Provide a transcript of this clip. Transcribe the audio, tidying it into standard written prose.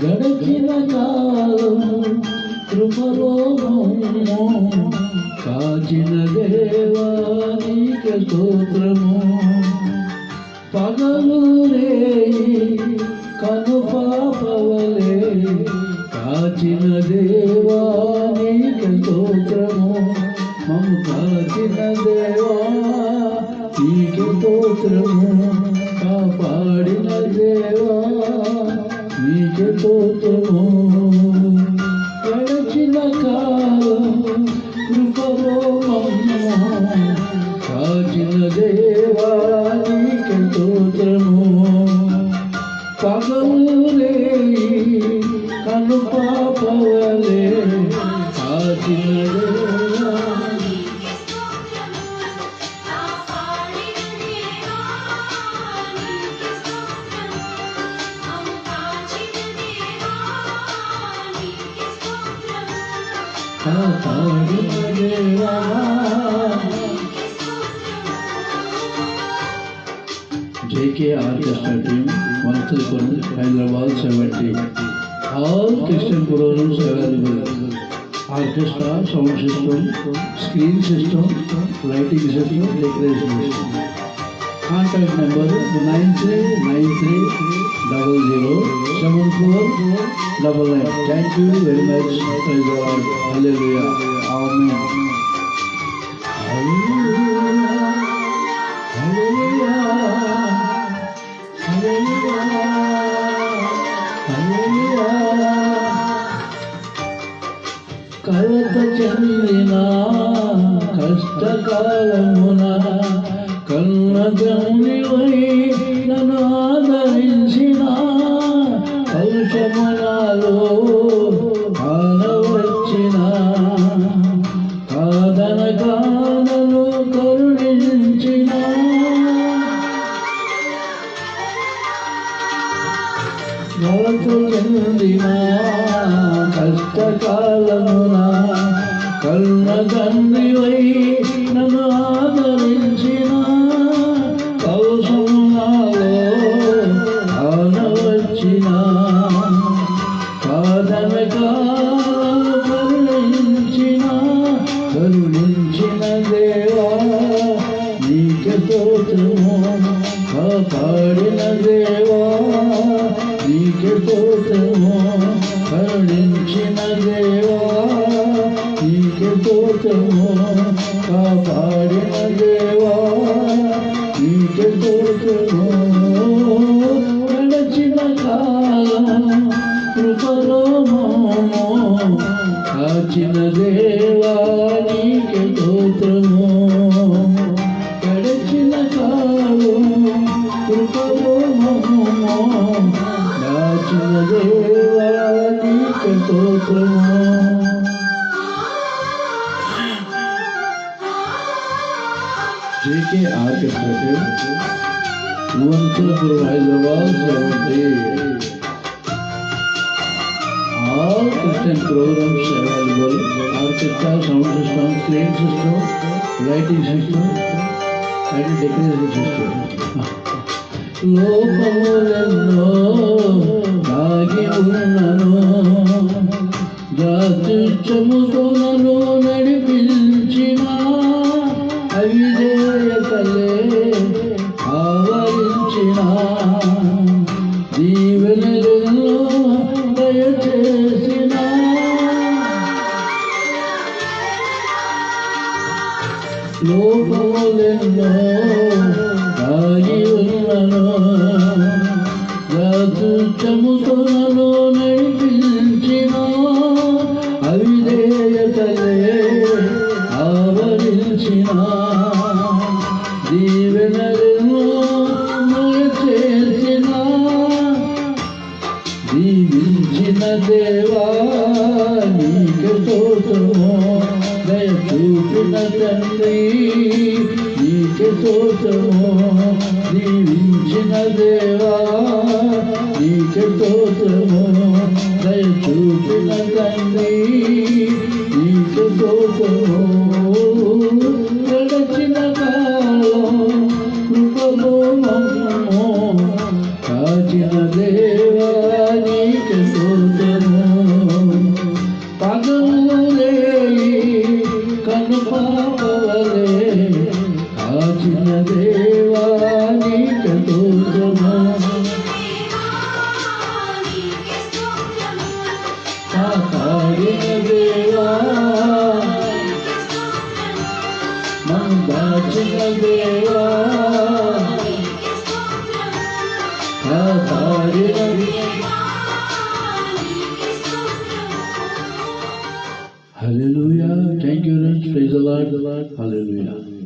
గడచిన కాలం కృపలో కాచిన దేవా నీకే స్తోత్రము. పగలు రేయి కను పాపవలే కాచిన దేవా నీకే స్తోత్రము. మమ్ము కాచిన దేవా నీకే స్తోత్రము. కాపాడిన దేవా నీకే స్తోత్రము. గడచిన కాలం కృపలో కాచిన దేవా నీకే స్తోత్రము. పగలు రేయి కను పాపవలే కాచిన దేవా కాపాడిన దేవా. JK Orchestra team, Mansalpuram, Hyderabad 70. All Christian programs available. Orchestra, sound system, screen system, lighting system, decoration system. Contact number 9393007499. Thank you very much. Praise the Lord. Hallelujah. Amen. Hallelujah. Hallelujah. Hallelujah. కలత చెందిన కష్టకాలమున కన్నగమునివై నన్ను ఆదరించిన పౌషమునాలో ఆనవచ్చిన కాదనగానలు కరుణించిన కలత చెందిన కష్టకాలమున కన్నగన్నివై నన్ను ఆదరించిన కౌశమునాలో ఆనవచ్చిన కాదనకాలను కరుణించిన దేవా నీకే స్తోత్రము. కాపాడిన దేవా నీకే స్తోత్రము. కరుణించిన దేవా నీకే స్తోత్రము. కాపాడిన దేవా నీకే స్తోత్రము. గడచిన కాలం కృపలో కాచిన దేవా నీకే స్తోత్రము. గడచిన కాలం కృపలో కాచిన దేవా నీకే స్తోత్రము. JK Orchestra team, Mansalpuram, Hyderabad 70. All Christian programs available. Orchestra, sound system, screen system, lighting system, and decoration system. లోకములెన్నో దాగి ఉన్నను జాతుచ్చముతో నన్ను నడిపించిన అవిధేయతలే ఆవరించిన దీవెనలను దయచేసిన లోకములెన్నో దాగి ఉన్నను జాతుచ్చముతో నన్ను నడిపించిన అవిధేయతలే ఆవరించిన దీవెనలను చేసిన దీవించిన దేవా నీకే స్తోత్రము. దయ చూపిన తండ్రి నీకే స్తోత్రము. దీవించిన దేవా నీకే స్తోత్రము. దయ చూపిన తండ్రి నీకే స్తోత్రము. గడచిన కాలం కృపలో కాచిన దేవా నీకే స్తోత్రము. పాపవలే కాచిన దేవా నీకు స్తోత్రము. కాపాడిన దేవా మందాచిన దేవా కాపాడిన Hallelujah. Thank you, Lord. Praise the Lord. Hallelujah.